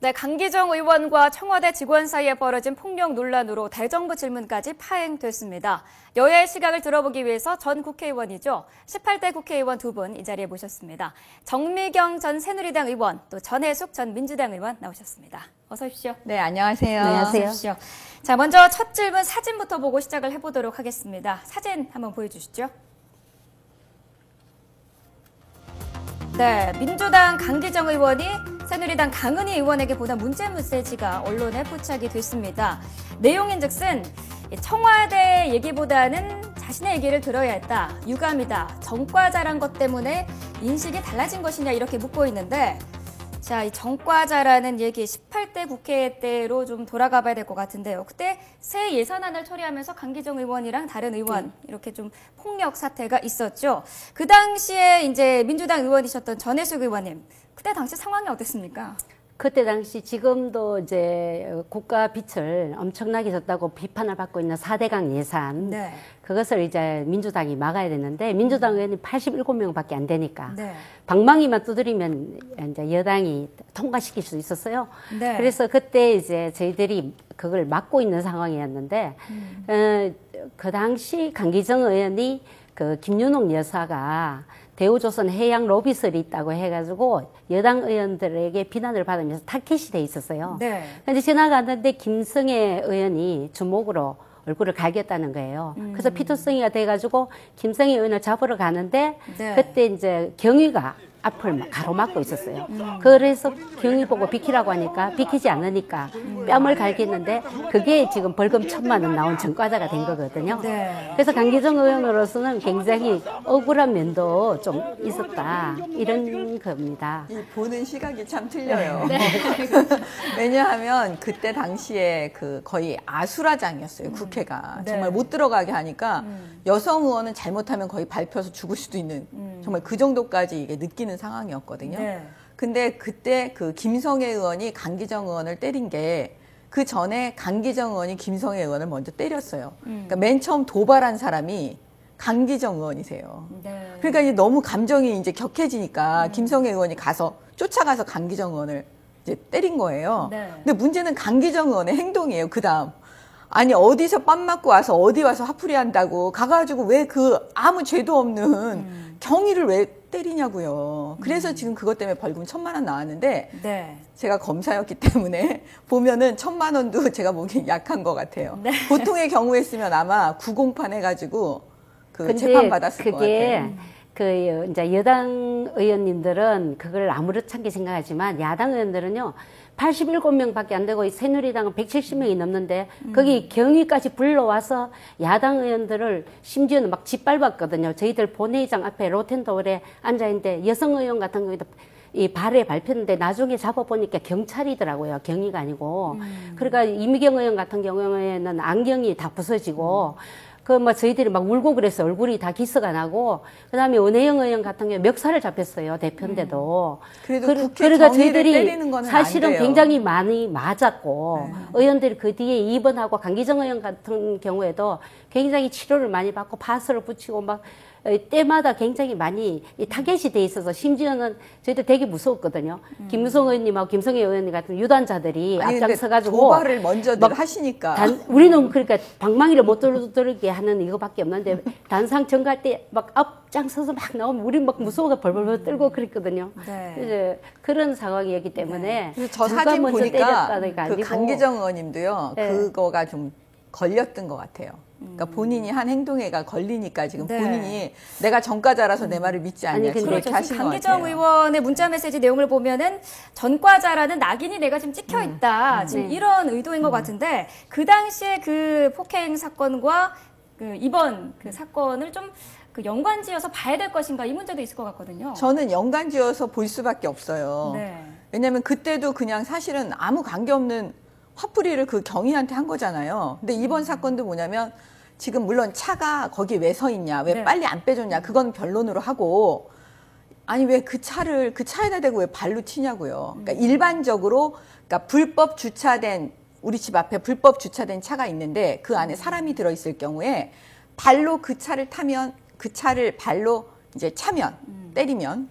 네, 강기정 의원과 청와대 직원 사이에 벌어진 폭력 논란으로 대정부 질문까지 파행됐습니다. 여야의 시각을 들어보기 위해서 전 국회의원이죠. 18대 국회의원 두 분 이 자리에 모셨습니다. 정미경 전 새누리당 의원, 또 전해숙 전 민주당 의원 나오셨습니다. 어서 오십시오. 네, 안녕하세요. 안녕하세요. 어서 오십시오. 자, 먼저 첫 질문 사진부터 보고 시작을 해보도록 하겠습니다. 사진 한번 보여주시죠. 네, 민주당 강기정 의원이 새누리당 강은희 의원에게 보낸 문자 메시지가 언론에 포착이 됐습니다. 내용인즉슨 청와대 얘기보다는 자신의 얘기를 들어야 했다. 유감이다. 정과 잘한 것 때문에 인식이 달라진 것이냐 이렇게 묻고 있는데 자, 이 정과자라는 얘기 18대 국회 때로 좀 돌아가 봐야 될 것 같은데요. 그때 새 예산안을 처리하면서 강기정 의원이랑 다른 의원 이렇게 좀 폭력 사태가 있었죠. 그 당시에 이제 민주당 의원이셨던 전해숙 의원님, 그때 당시 상황이 어땠습니까? 그때 당시 지금도 이제 국가 빚을 엄청나게 졌다고 비판을 받고 있는 4대강 예산. 네. 그것을 이제 민주당이 막아야 되는데 민주당 의원이 87명밖에 안 되니까 네. 방망이만 두드리면 이제 여당이 통과시킬 수 있었어요. 네. 그래서 그때 이제 저희들이 그걸 막고 있는 상황이었는데 그 당시 강기정 의원이 그 김윤옥 여사가 대우조선 해양 로비설이 있다고 해가지고 여당 의원들에게 비난을 받으면서 타켓이 돼 있었어요. 네. 근데 지나갔는데 김성애 의원이 주먹으로 얼굴을 갈겼다는 거예요. 그래서 피투성이가 돼가지고 김성애 의원을 잡으러 가는데 네. 그때 이제 경위가 앞을 막 가로막고 있었어요. 그래서 경위 보고 비키라고 하니까 비키지 않으니까 뺨을 갈겼는데 그게 지금 벌금 1,000만 원 나온 전과자가 된 거거든요. 네. 그래서 강기정 의원으로서는 굉장히 억울한 면도 좀 있었다. 이런 겁니다. 이 보는 시각이 참 틀려요. 네. 왜냐하면 그때 당시에 그 거의 아수라장이었어요, 국회가. 네. 정말 못 들어가게 하니까 여성 의원은 잘못하면 거의 밟혀서 죽을 수도 있는 정말 그 정도까지 이게 느끼는 상황이었거든요. 네. 근데 그때 그 김성애 의원이 강기정 의원을 때린 게 그 전에 강기정 의원이 김성애 의원을 먼저 때렸어요. 그러니까 맨 처음 도발한 사람이 강기정 의원이세요. 네. 그러니까 이제 너무 감정이 이제 격해지니까 김성애 의원이 쫓아가서 강기정 의원을 이제 때린 거예요. 네. 근데 문제는 강기정 의원의 행동이에요. 그 다음. 아니, 어디서 빰 맞고 와서 어디 와서 화풀이 한다고 가가지고 왜 그 아무 죄도 없는 경위를 왜 때리냐고요. 그래서 지금 그것 때문에 벌금 1,000만 원 나왔는데 네. 제가 검사였기 때문에 보면은 1,000만 원도 제가 보기엔 약한 것 같아요. 네. 보통의 경우였으면 아마 구공판 해가지고 그 근데 재판 받았을 것 그게 같아요. 그 이제 여당 의원님들은 그걸 아무렇지 생각하지만 야당 의원들은요 87명밖에 안 되고 새누리당은 170명이 넘는데 거기 경위까지 불러와서 야당 의원들을 심지어는 막 짓밟았거든요. 저희들 본회의장 앞에 로텐더홀에 앉아있는데 여성 의원 같은 경우에도 이 발에 밟혔는데 나중에 잡아보니까 경찰이더라고요. 경위가 아니고. 그러니까 이미경 의원 같은 경우에는 안경이 다 부서지고 그 뭐 저희들이 막 울고 그래서 얼굴이 다 기스가 나고 그다음에 원혜영 의원 같은 경우 멱살을 잡혔어요. 대표인데도. 그래도 국회 그러니까 정의를 저희들이 때리는 거는 사실은 안 돼요. 굉장히 많이 맞았고 의원들이 그 뒤에 입원하고 강기정 의원 같은 경우에도 굉장히 치료를 많이 받고 파스를 붙이고 막 때마다 굉장히 많이 타겟이 돼 있어서 심지어는 저희들 되게 무서웠거든요. 김무성 의원님하고 김성애 의원님 같은 유단자들이 앞장서가지고 도발을 먼저들 하시니까. 우리는 그러니까 방망이를 못 들게 하는 이거밖에 없는데 단상 정갈 때 막 앞장서서 막 나오면 우리 막 무서워서 벌벌벌 떨고 그랬거든요. 네. 이제 그런 상황이었기 때문에 그래서 저 누가 사진 먼저 보니까 때렸다가 그 아니고 강기정 의원님도요. 네. 그거가 좀 걸렸던 것 같아요. 그러니까 본인이 한 행동에가 걸리니까 지금 네. 본인이 내가 전과자라서 내 말을 믿지 않냐 아니, 근데 그렇게 그렇죠. 하신 지금 것 강기정 같아요. 의원의 문자 메시지 내용을 보면은 전과자라는 낙인이 내가 지금 찍혀 있다. 지금 네. 이런 의도인 것 같은데 그 당시에 그 폭행 사건과 그 이번 그 사건을 좀 그 연관지어서 봐야 될 것인가 이 문제도 있을 것 같거든요. 저는 연관지어서 볼 수밖에 없어요. 네. 왜냐하면 그때도 그냥 사실은 아무 관계없는 화풀이를 그 경위한테 한 거잖아요. 근데 이번 사건도 뭐냐면 지금 물론 차가 거기 왜 서 있냐, 왜 네. 빨리 안 빼줬냐, 그건 변론으로 하고 아니 왜 그 차를 그 차에다 대고 왜 발로 치냐고요. 그러니까 일반적으로 그러니까 불법 주차된 우리 집 앞에 불법 주차된 차가 있는데 그 안에 사람이 들어 있을 경우에 발로 그 차를 타면 그 차를 발로 이제 차면 때리면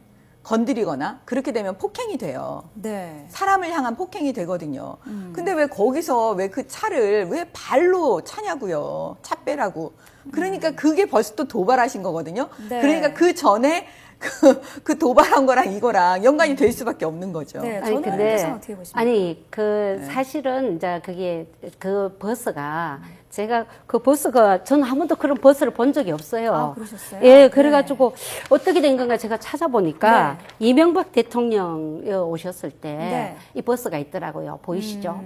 건드리거나 그렇게 되면 폭행이 돼요. 네. 사람을 향한 폭행이 되거든요. 근데 왜 거기서 왜 그 차를 왜 발로 차냐고요. 차 빼라고. 그러니까 그게 벌써 또 도발하신 거거든요. 네. 그러니까 그 전에 그 도발한 거랑 이거랑 연관이 될 수밖에 없는 거죠. 네. 아니 저는 근데 그래서 어떻게 보십니까? 아니 그 사실은 이제 그게 그 버스가 제가 그 버스가 저는 한 번도 그런 버스를 본 적이 없어요. 아, 그러셨어요? 예, 그래가지고 어떻게 된 건가 제가 찾아보니까 네. 이명박 대통령 오셨을 때 이 네. 버스가 있더라고요. 보이시죠?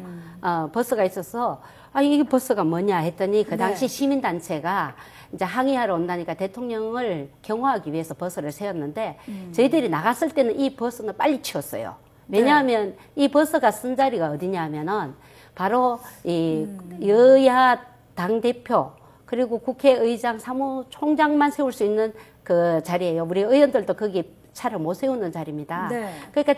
버스가 있어서 아, 이 버스가 뭐냐 했더니 그 당시 네. 시민단체가 이제 항의하러 온다니까 대통령을 경호하기 위해서 버스를 세웠는데 저희들이 나갔을 때는 이 버스는 빨리 치웠어요. 왜냐하면 이 버스가 쓴 자리가 어디냐면은 바로 이 여야 당 대표 그리고 국회의장 사무총장만 세울 수 있는 그 자리예요. 우리 의원들도 거기 차를 못 세우는 자리입니다. 네. 그러니까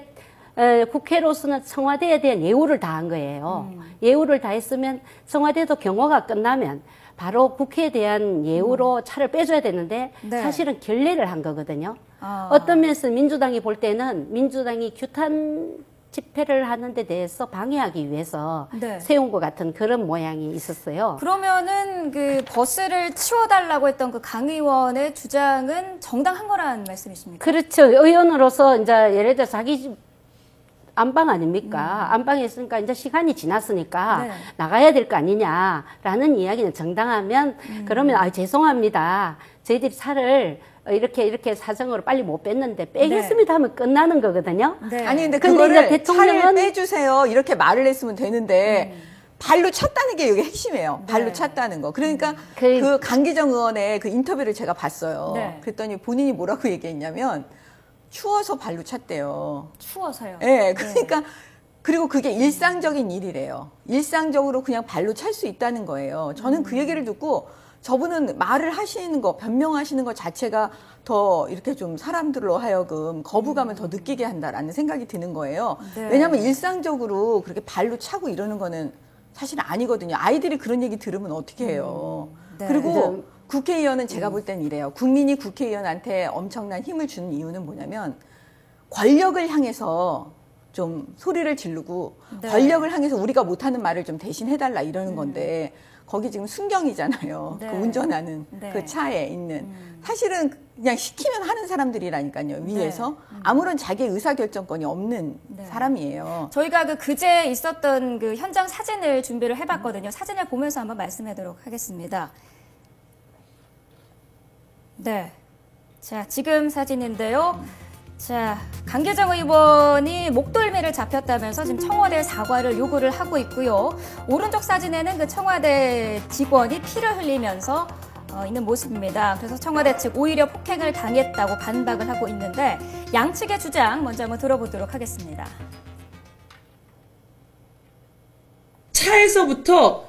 국회로서는 청와대에 대한 예우를 다한 거예요. 예우를 다했으면 청와대도 경호가 끝나면 바로 국회에 대한 예우로 차를 빼줘야 되는데 네. 사실은 결례를 한 거거든요. 아. 어떤 면에서 민주당이 볼 때는 민주당이 규탄 집회를 하는 데 대해서 방해하기 위해서 네. 세운 것 같은 그런 모양이 있었어요. 그러면은 그 버스를 치워달라고 했던 그 강 의원의 주장은 정당한 거라는 말씀이십니까? 그렇죠. 의원으로서 이제 예를 들어서 자기 집 안방 아닙니까? 안방에 있으니까 이제 시간이 지났으니까 네. 나가야 될 거 아니냐라는 이야기는 정당하면 그러면 아 죄송합니다. 저희들이 차를 이렇게 사정으로 빨리 못 뺐는데 빼겠습니다 하면 끝나는 거거든요. 네. 아니 근데 근데 그거를 이제 대통령은 차를 빼주세요 이렇게 말을 했으면 되는데 발로 찼다는 게 이게 핵심이에요. 발로 네. 찼다는 거. 그러니까 그- 그 강기정 의원의 그 인터뷰를 제가 봤어요. 네. 그랬더니 본인이 뭐라고 얘기했냐면 추워서 발로 찼대요. 추워서요. 예, 그러니까 그리고 그게 일상적인 일이래요. 일상적으로 그냥 발로 찰 수 있다는 거예요. 저는 그 얘기를 듣고 저분은 말을 하시는 거, 변명하시는 것 자체가 더 이렇게 좀 사람들로 하여금 거부감을 더 느끼게 한다라는 생각이 드는 거예요. 네. 왜냐하면 일상적으로 그렇게 발로 차고 이러는 거는 사실 아니거든요. 아이들이 그런 얘기 들으면 어떻게 해요. 네. 그리고 국회의원은 제가 볼 땐 이래요. 국민이 국회의원한테 엄청난 힘을 주는 이유는 뭐냐면 권력을 향해서 좀 소리를 지르고 네. 권력을 향해서 우리가 못하는 말을 좀 대신 해달라 이러는 건데 거기 지금 순경이잖아요. 네. 그 운전하는 네. 그 차에 있는 사실은 그냥 시키면 하는 사람들이라니까요. 위에서 아무런 자기 의사결정권이 없는 네. 사람이에요. 저희가 그제 있었던 그 현장 사진을 준비를 해봤거든요. 사진을 보면서 한번 말씀하도록 하겠습니다. 네. 자, 지금 사진인데요. 자, 강계정 의원이 목덜미를 잡혔다면서 지금 청와대 사과를 요구를 하고 있고요. 오른쪽 사진에는 그 청와대 직원이 피를 흘리면서 있는 모습입니다. 그래서 청와대 측 오히려 폭행을 당했다고 반박을 하고 있는데 양측의 주장 먼저 한번 들어보도록 하겠습니다. 차에서부터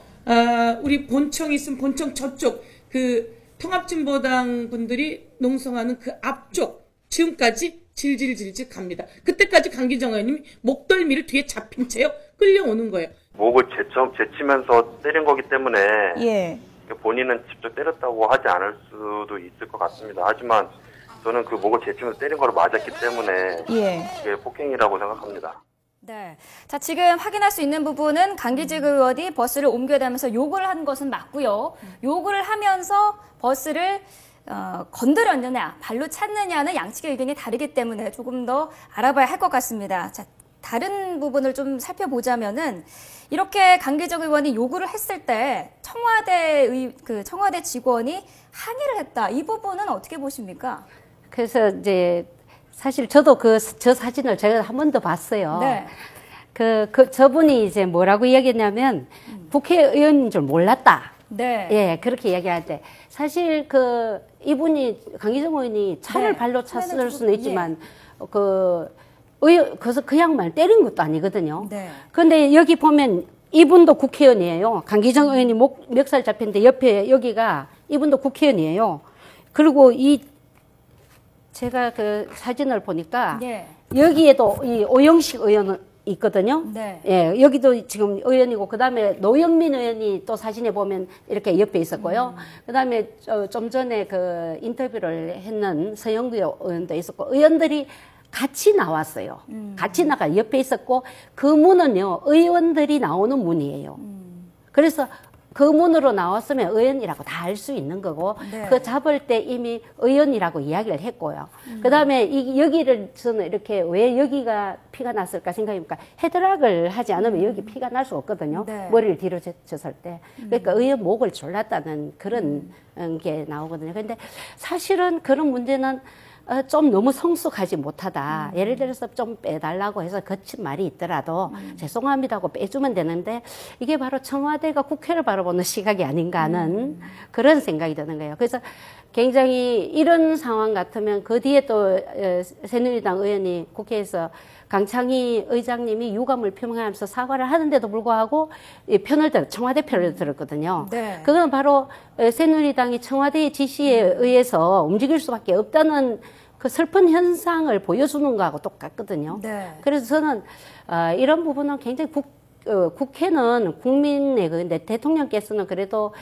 우리 본청이 있으면 본청 저쪽 그 통합진보당 분들이 농성하는 그 앞쪽 지금까지 질질질질 갑니다. 그때까지 강기정 의원님이 목덜미를 뒤에 잡힌 채요 끌려오는 거예요. 목을 제치면서 때린 거기 때문에 예. 본인은 직접 때렸다고 하지 않을 수도 있을 것 같습니다. 하지만 저는 그 목을 제치면서 때린 거를 맞았기 때문에 예. 그게 폭행이라고 생각합니다. 네. 자, 지금 확인할 수 있는 부분은 강기직 의원이 버스를 옮겨다면서 욕을 한 것은 맞고요. 욕을 하면서 버스를 건드렸느냐, 발로 찼느냐는 양측의 의견이 다르기 때문에 조금 더 알아봐야 할 것 같습니다. 자, 다른 부분을 좀 살펴보자면은 이렇게 강기정 의원이 요구를 했을 때 청와대 직원이 항의를 했다. 이 부분은 어떻게 보십니까? 그래서 이제 사실 저도 저 사진을 제가 한 번 더 봤어요. 네. 저분이 이제 뭐라고 이야기했냐면 국회의원인 줄 몰랐다. 네. 예, 그렇게 이야기할 때 사실 이분이 강기정 의원이 차를 네. 발로 찼을 차는 수는 있지만 그래서 그 양말 때린 것도 아니거든요. 네. 그런데 여기 보면 이분도 국회의원이에요. 강기정 의원이 멱살 잡혔는데 옆에 여기가 이분도 국회의원이에요. 그리고 제가 그 사진을 보니까 예. 여기에도 이 오영식 의원 있거든요. 네. 예, 여기도 지금 의원이고 그다음에 노영민 의원이 또 사진에 보면 이렇게 옆에 있었고요. 그다음에 좀 전에 그 인터뷰를 했는 서영구 의원도 있었고 의원들이 같이 나왔어요. 같이 나가 옆에 있었고 그 문은요 의원들이 나오는 문이에요. 그래서 그 문으로 나왔으면 의원이라고 다 알 수 있는 거고 네. 그 잡을 때 이미 의원이라고 이야기를 했고요. 그다음에 여기를 저는 이렇게 왜 여기가 피가 났을까 생각해보니까 헤드락을 하지 않으면 여기 피가 날 수 없거든요. 네. 머리를 뒤로 젖을 때. 그러니까 의원 목을 졸랐다는 그런 게 나오거든요. 근데 사실은 그런 문제는 좀 너무 성숙하지 못하다. 예를 들어서 좀 빼달라고 해서 거친 말이 있더라도 죄송합니다고 빼주면 되는데 이게 바로 청와대가 국회를 바라보는 시각이 아닌가 하는 그런 생각이 드는 거예요. 그래서 굉장히 이런 상황 같으면 그 뒤에 또 새누리당 의원이 국회에서 강창희 의장님이 유감을 표명하면서 사과를 하는데도 불구하고 청와대 편을 들었거든요. 네. 그건 바로 새누리당이 청와대의 지시에 의해서 움직일 수밖에 없다는 그 슬픈 현상을 보여주는 거하고 똑같거든요. 네. 그래서 저는 이런 부분은 굉장히 국회는 국민의 근데 대통령께서는 그래도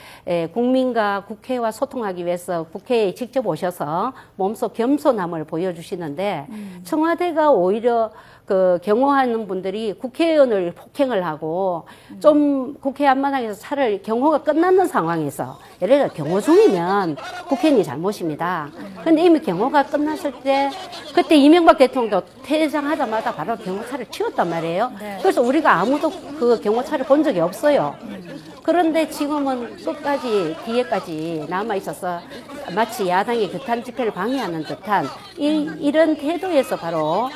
국민과 국회와 소통하기 위해서 국회에 직접 오셔서 몸소 겸손함을 보여주시는데 청와대가 오히려 그 경호하는 분들이 국회의원을 폭행을 하고 좀 국회 앞마당에서 차를 경호가 끝났는 상황에서 예를 들어 경호 중이면 국회의원이 잘못입니다. 근데 이미 경호가 끝났을 때 그때 이명박 대통령도 퇴장하자마자 바로 경호차를 치웠단 말이에요. 네. 그래서 우리가 아무도 그 경호차를 본 적이 없어요. 그런데 지금은 끝까지 뒤에까지 남아 있어서 마치 야당의 규탄 집회를 방해하는 듯한 이런 태도에서 바로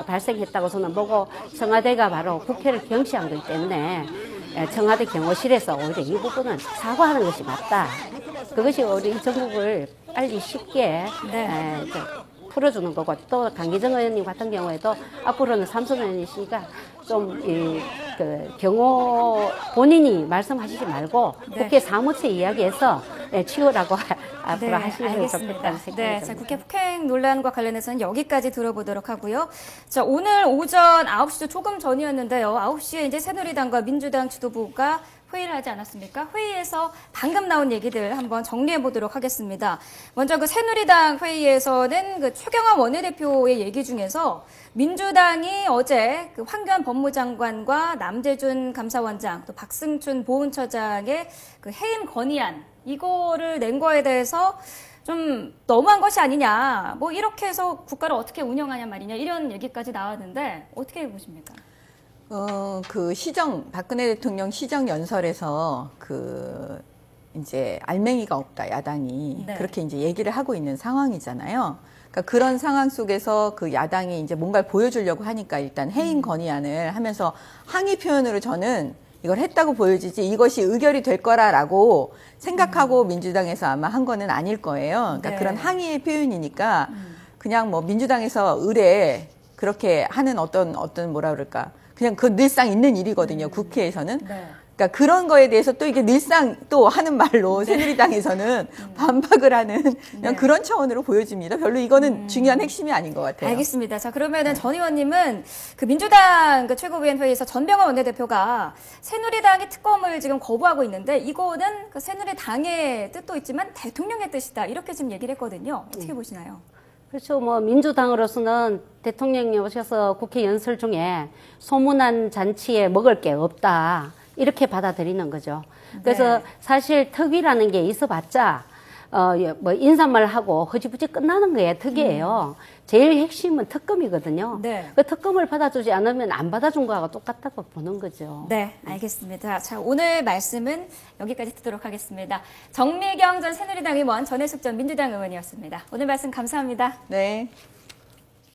발생했다고 저는 보고 청와대가 바로 국회를 경시한 거기 때문에 청와대 경호실에서 오히려 이 부분은 사과하는 것이 맞다. 그것이 우리 이 정국을 빨리 쉽게 풀어주는 거고 또 강기정 의원님 같은 경우에도 앞으로는 삼선 의원이시니까 좀 경호 본인이 말씀하시지 말고 국회 사무처에 이야기해서 치우라고 앞으로 하시면 좋겠다는 생각이 네, 듭니다. 자, 국회 폭행 논란과 관련해서는 여기까지 들어보도록 하고요. 자, 오늘 오전 9시 조금 전이었는데요. 9시에 이제 새누리당과 민주당 지도부가 회의를 하지 않았습니까? 회의에서 방금 나온 얘기들 한번 정리해 보도록 하겠습니다. 먼저 그 새누리당 회의에서는 그 최경환 원내대표의 얘기 중에서 민주당이 어제 그 황교안 법무장관과 남재준 감사원장 또 박승춘 보훈처장의 그 해임 건의안 이거를 낸 거에 대해서 좀 너무한 것이 아니냐, 뭐 이렇게 해서 국가를 어떻게 운영하냐 말이냐 이런 얘기까지 나왔는데 어떻게 보십니까? 박근혜 대통령 시정연설에서 이제 알맹이가 없다, 야당이. 네. 그렇게 이제 얘기를 하고 있는 상황이잖아요. 그러니까 그런 상황 속에서 그 야당이 이제 뭔가를 보여주려고 하니까 일단 해임 건의안을 하면서 항의 표현으로 저는 이걸 했다고 보여지지 이것이 의결이 될 거라라고 생각하고 민주당에서 아마 한 거는 아닐 거예요. 그러니까 네. 그런 항의의 표현이니까 그냥 뭐 민주당에서 의뢰 그렇게 하는 어떤 뭐라 그럴까. 그냥 그 늘상 있는 일이거든요. 국회에서는. 네. 그러니까 그런 거에 대해서 또 이게 늘상 또 하는 말로 새누리당에서는 반박을 하는 그냥 네. 그런 차원으로 보여집니다. 별로 이거는 중요한 핵심이 아닌 것 같아요. 알겠습니다. 자, 그러면은 전 의원님은 그 민주당 그 최고위원 회의에서 전병헌 원내대표가 새누리당이 특검을 지금 거부하고 있는데 이거는 그 새누리당의 뜻도 있지만 대통령의 뜻이다. 이렇게 지금 얘기를 했거든요. 어떻게 보시나요? 그렇죠. 뭐 민주당으로서는 대통령이 오셔서 국회 연설 중에 소문난 잔치에 먹을 게 없다. 이렇게 받아들이는 거죠. 그래서 네. 사실 특위라는 게 있어봤자 뭐 인사말 하고 허지부지 끝나는 거예요. 특위예요. 제일 핵심은 특검이거든요. 네. 그 특검을 받아주지 않으면 안 받아준 거하고 똑같다고 보는 거죠. 네, 알겠습니다. 자, 오늘 말씀은 여기까지 듣도록 하겠습니다. 정미경 전 새누리당 의원, 전해숙 전 민주당 의원이었습니다. 오늘 말씀 감사합니다. 네.